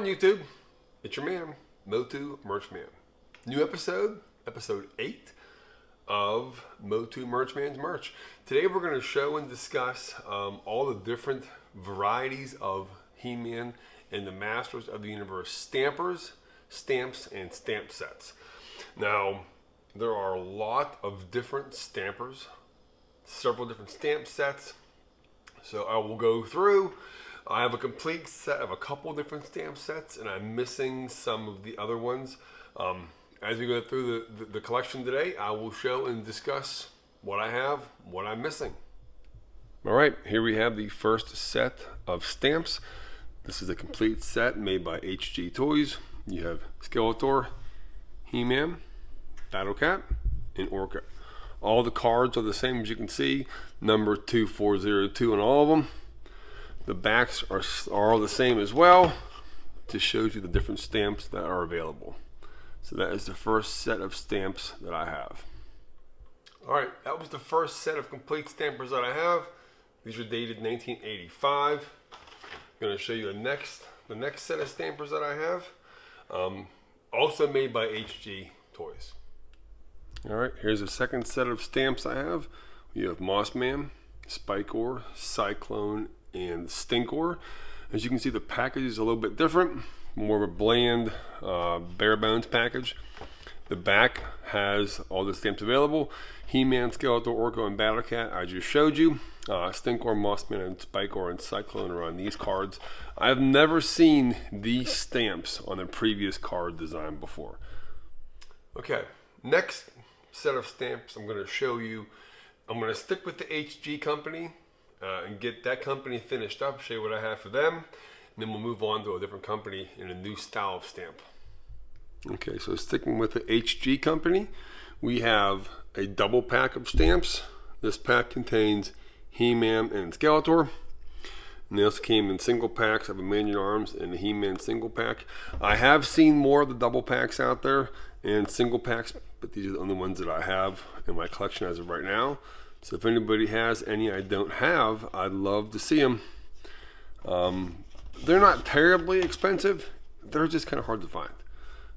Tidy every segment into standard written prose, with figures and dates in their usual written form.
YouTube? It's your man, Motu Merch Man. New episode, episode 8 of Motu Merch Man's Merch. Today we're going to show and discuss all the different varieties of He-Man and the Masters of the Universe stampers, stamps, and stamp sets. Now, there are a lot of different stampers, several different stamp sets. So I will go through. I have a complete set of a couple different stamp sets, and I'm missing some of the other ones. As we go through the collection today, I will show and discuss what I have, what I'm missing. All right, here we have the first set of stamps. This is a complete set made by HG Toys. You have Skeletor, He-Man, Battle Cat, and Orca. All the cards are the same, as you can see, number 2402 on all of them. The backs are all the same as well. Just shows you the different stamps that are available. So that is the first set of stamps that I have. All right, that was the first set of complete stampers that I have. These are dated 1985. I'm going to show you the next set of stampers that I have. Also made by HG Toys. All right, here's the second set of stamps I have. You have Mossman, Spikor, Cyclone, and Stinkor. As you can see, the package is a little bit different, more of a bland, bare bones package. The back has all the stamps available. He-Man, Skeletor, Orca, and Battle Cat, I just showed you. Stinkor, Mossman, and Spikor, and Cyclone are on these cards. I've never seen these stamps on a previous card design before. Okay, next set of stamps I'm going to show you. I'm going to stick with the HG company and get that company finished up, show you what I have for them, and then we'll move on to a different company in a new style of stamp. Okay, so sticking with the HG company, we have a double pack of stamps. This pack contains He-Man and Skeletor. And they also came in single packs of a Man-at-Arms and a He-Man single pack. I have seen more of the double packs out there and single packs, but these are the only ones that I have in my collection as of right now. So if anybody has any I don't have, I'd love to see them. They're not terribly expensive. They're just kind of hard to find.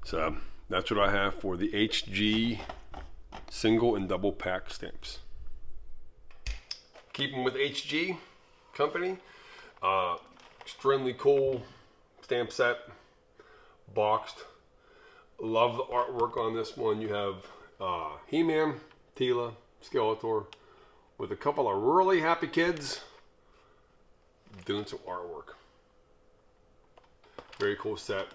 So that's what I have for the HG single and double pack stamps. Keeping with HG company, extremely cool stamp set, boxed. Love the artwork on this one. You have He-Man, Teela, Skeletor, with a couple of really happy kids doing some artwork. Very cool set.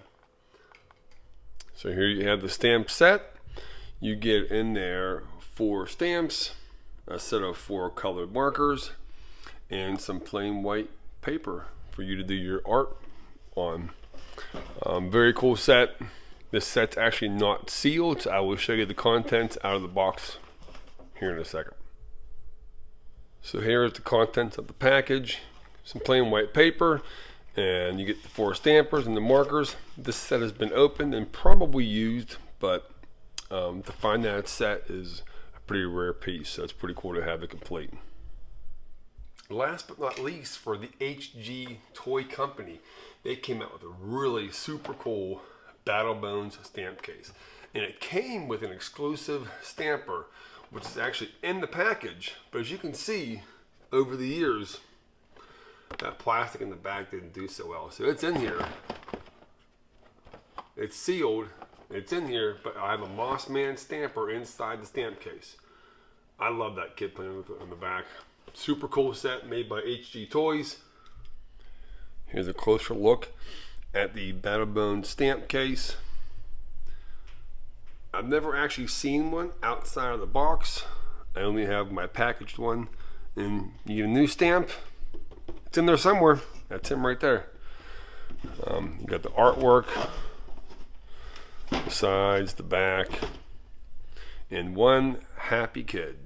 So here you have the stamp set. You get in there 4 stamps, a set of 4 colored markers, and some plain white paper for you to do your art on. Very cool set. This set's actually not sealed, so I will show you the contents out of the box here in a second. So here is the contents of the package. Some plain white paper, and you get the 4 stampers and the markers. This set has been opened and probably used, but to find that set is a pretty rare piece, so it's pretty cool to have it complete. Last but not least, for the HG Toy Company, they came out with a really super cool Battle Bones stamp case. And it came with an exclusive stamper, which is actually in the package. But as you can see, over the years, that plastic in the back didn't do so well. So it's in here. It's sealed. It's in here, but I have a Mossman stamper inside the stamp case. I love that kid playing with it on the back. Super cool set made by HG Toys. Here's a closer look at the Battle Bones stamp case. I've never actually seen one outside of the box. I only have my packaged one. And you get a new stamp. It's in there somewhere. That's him right there. You got the artwork, the sides, the back, and one happy kid.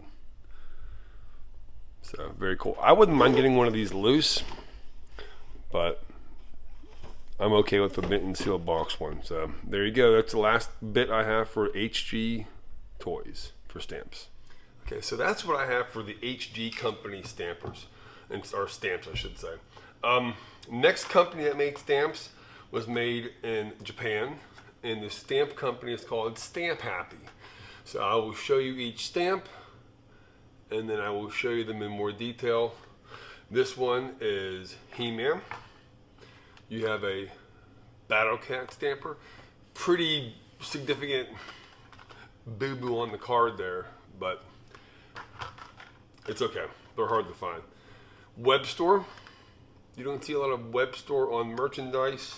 So very cool. I wouldn't mind getting one of these loose, but I'm okay with the mint and seal box one. So there you go. That's the last bit I have for HG Toys for stamps. Okay, so that's what I have for the HG company stampers, or stamps I should say. Next company that makes stamps was made in Japan, and the stamp company is called Stamp Happy. So I will show you each stamp, and then I will show you them in more detail. This one is He-Man. You have a Battle Cat stamper. Pretty significant boo-boo on the card there, but it's okay. They're hard to find. Web store. You don't see a lot of web store on merchandise.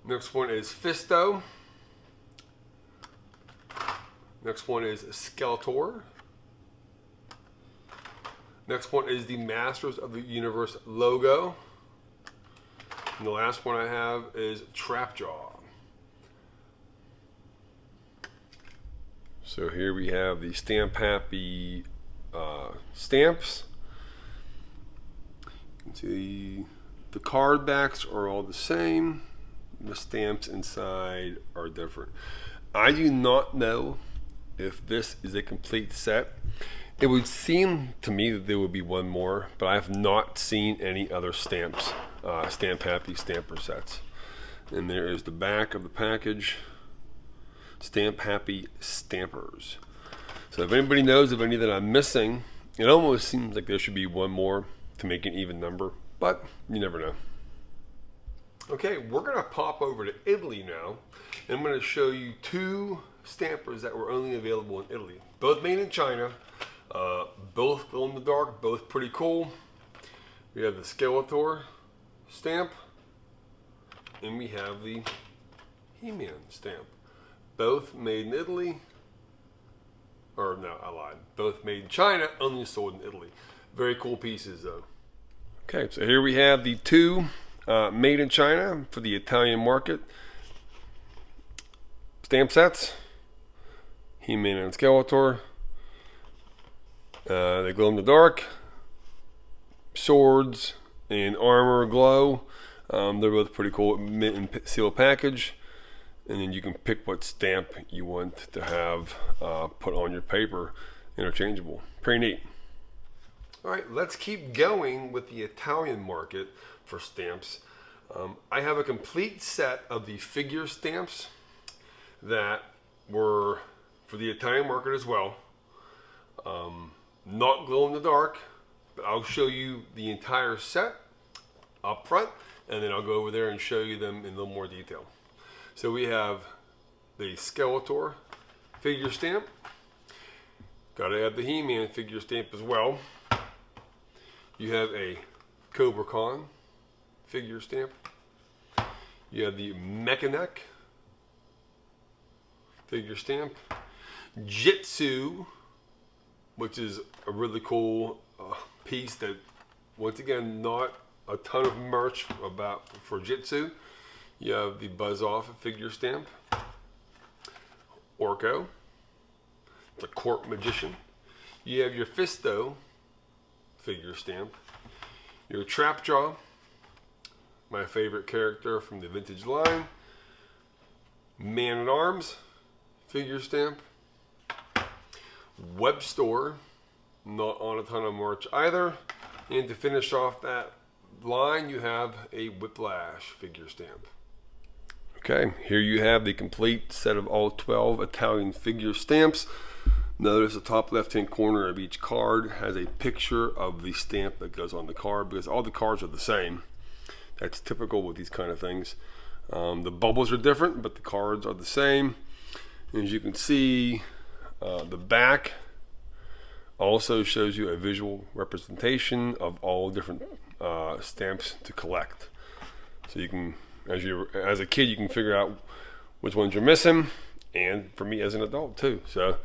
Next one is Fisto. Next one is Skeletor. Next one is the Masters of the Universe logo. And the last one I have is Trapjaw. So here we have the Stamp Happy stamps. You can see the card backs are all the same. The stamps inside are different. I do not know if this is a complete set. It would seem to me that there would be one more, but I have not seen any other stamps, Stamp Happy stamper sets. And there is the back of the package, Stamp Happy stampers. So if anybody knows of any that I'm missing, it almost seems like there should be one more to make an even number, but you never know. Okay, we're gonna pop over to Italy now, and I'm gonna show you two stampers that were only available in Italy. Both made in China, both glow in the dark, both pretty cool. We have the Skeletor stamp, and we have the He-Man stamp. Both made in Italy, or no, I lied. Both made in China, only sold in Italy. Very cool pieces though. Okay, so here we have the two made in China for the Italian market stamp sets. He-Man and Skeletor. They glow in the dark. Swords and armor glow. They're both pretty cool. Mint and seal package. And then you can pick what stamp you want to have put on your paper. Interchangeable. Pretty neat. All right, let's keep going with the Italian market for stamps. I have a complete set of the figure stamps that were for the Italian market as well. Not glow in the dark, but I'll show you the entire set up front, and then I'll go over there and show you them in a little more detail. So we have the Skeletor figure stamp. Gotta have the He-Man figure stamp as well. You have a Cobra Con figure stamp. You have the Mechanic figure stamp. Jitsu, which is a really cool piece that, once again, not a ton of merch about for Jitsu. You have the Buzz Off figure stamp. Orko, the Court Magician. You have your Fisto figure stamp. Your Trapjaw, my favorite character from the vintage line. Man-at-Arms figure stamp. Web store, not on a ton of merch either. And to finish off that line, you have a Whiplash figure stamp. Okay, here you have the complete set of all 12 Italian figure stamps. Notice the top left-hand corner of each card has a picture of the stamp that goes on the card, because all the cards are the same. That's typical with these kind of things. The bubbles are different, but the cards are the same. As you can see, the back also shows you a visual representation of all different stamps to collect. So you can, as a kid, you can figure out which ones you're missing, and for me as an adult too. So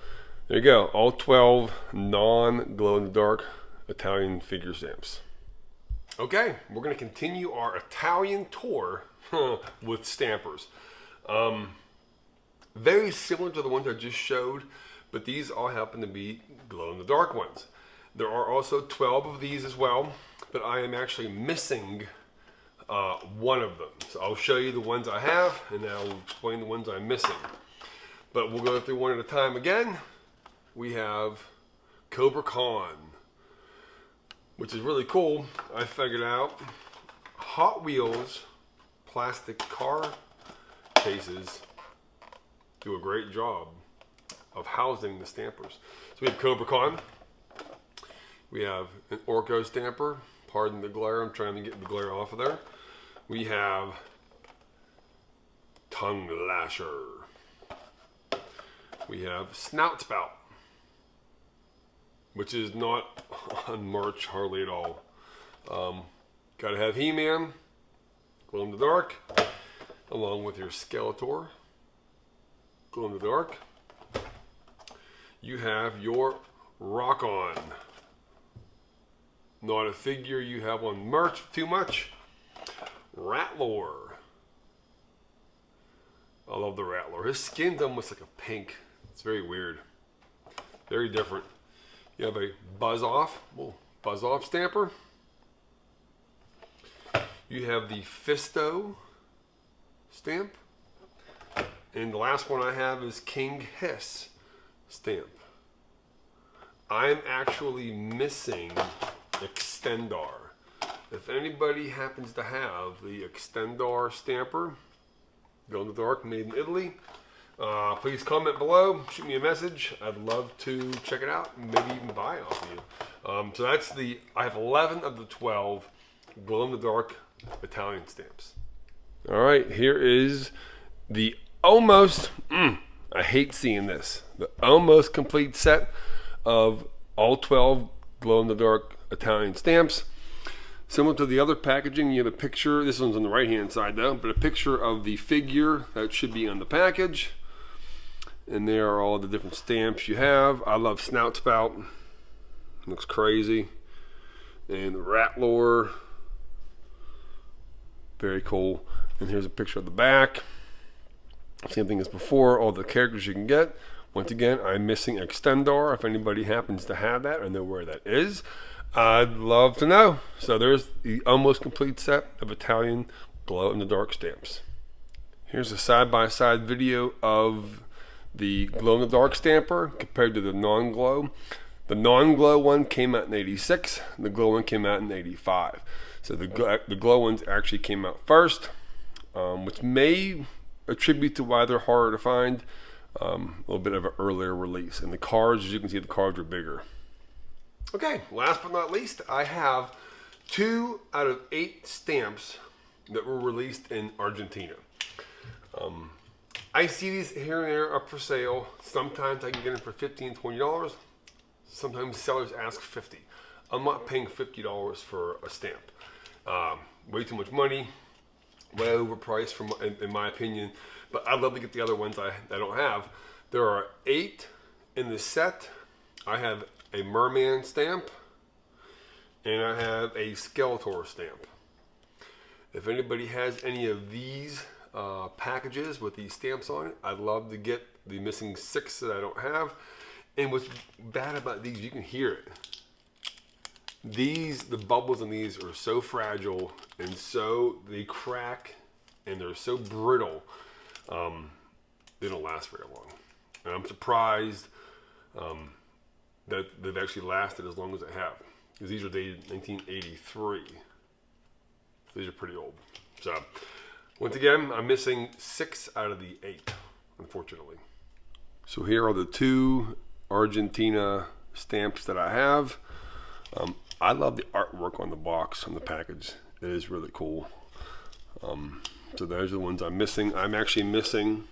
there you go, all 12 non-glow-in-the-dark Italian figure stamps. Okay, we're going to continue our Italian tour with stampers. Very similar to the ones I just showed, but these all happen to be glow-in-the-dark ones. There are also 12 of these as well, but I am actually missing one of them. So I'll show you the ones I have, and then I'll explain the ones I'm missing. But we'll go through one at a time again. We have Cobra Con, which is really cool. I figured out Hot Wheels plastic car cases do a great job of housing the stampers. So we have Cobra Con. We have an Orco stamper. Pardon the glare, I'm trying to get the glare off of there. We have Tongue Lasher. We have Snout Spout, which is not on merch hardly at all. Gotta have He-Man, glow in the dark, along with your Skeletor, glow in the dark. You have your Rock On. Not a figure you have on merch too much. Rattler. I love the Rattler. His skin's almost like a pink. It's very weird. Very different. You have a Buzz Off stamper. You have the Fisto stamp. And the last one I have is King Hiss stamp. I'm actually missing Extendar. If anybody happens to have the Extendar stamper, glow in the dark, made in Italy, please comment below, shoot me a message. I'd love to check it out and maybe even buy it off of you. So that's I have 11 of the 12 glow in the dark Italian stamps. All right, here is the almost, I hate seeing this, the almost complete set of all 12 glow in the dark Italian stamps. Similar to the other packaging, you have a picture, this one's on the right hand side though, but a picture of the figure that should be on the package. And there are all the different stamps you have. I love Snout Spout, looks crazy. And Rattler, very cool. And here's a picture of the back. Same thing as before, all the characters you can get. Once again, I'm missing Extendar. If anybody happens to have that or know where that is, I'd love to know. So there's the almost complete set of Italian glow in the dark stamps. Here's a side-by-side video of the glow in the dark stamper compared to the non-glow. The non-glow one came out in '86. The glow one came out in '85. So the glow ones actually came out first, which may attribute to why they're harder to find. A little bit of an earlier release. And the cards, as you can see, the cards are bigger. Okay, last but not least, I have 2 out of 8 stamps that were released in Argentina. I see these here and there up for sale. Sometimes I can get them for $15, $20. Sometimes sellers ask $50. I'm not paying $50 for a stamp. Way too much money, way overpriced in my opinion. But I'd love to get the other ones I don't have. There are 8 in the set. I have a Merman stamp, and I have a Skeletor stamp. If anybody has any of these packages with these stamps on it, I'd love to get the missing 6 that I don't have. And what's bad about these, you can hear it. The bubbles in these are so fragile, and they crack, and they're so brittle. They don't last very long. And I'm surprised that they've actually lasted as long as they have, because these are dated 1983. These are pretty old. So once again, I'm missing 6 out of the 8, unfortunately. So here are the 2 Argentina stamps that I have. I love the artwork on the box, on the package. It is really cool. So those are the ones I'm missing. I'm actually missing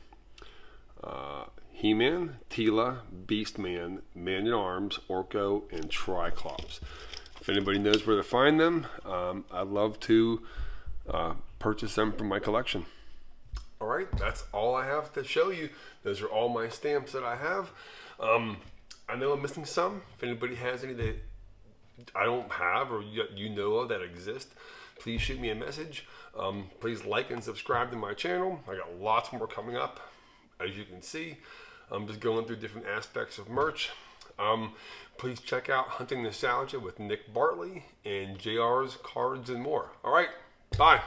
He-Man, Tila, Beastman, Man-at-Arms, Orco, and Triclops. If anybody knows where to find them, I'd love to purchase them from my collection. All right, that's all I have to show you. Those are all my stamps that I have. I know I'm missing some. If anybody has any that I don't have or you know of that exist, please shoot me a message. Please like and subscribe to my channel. I got lots more coming up, as you can see. I'm just going through different aspects of merch. Please check out Hunting Nostalgia with Nick Bartley and JR's Cards and More. All right, bye.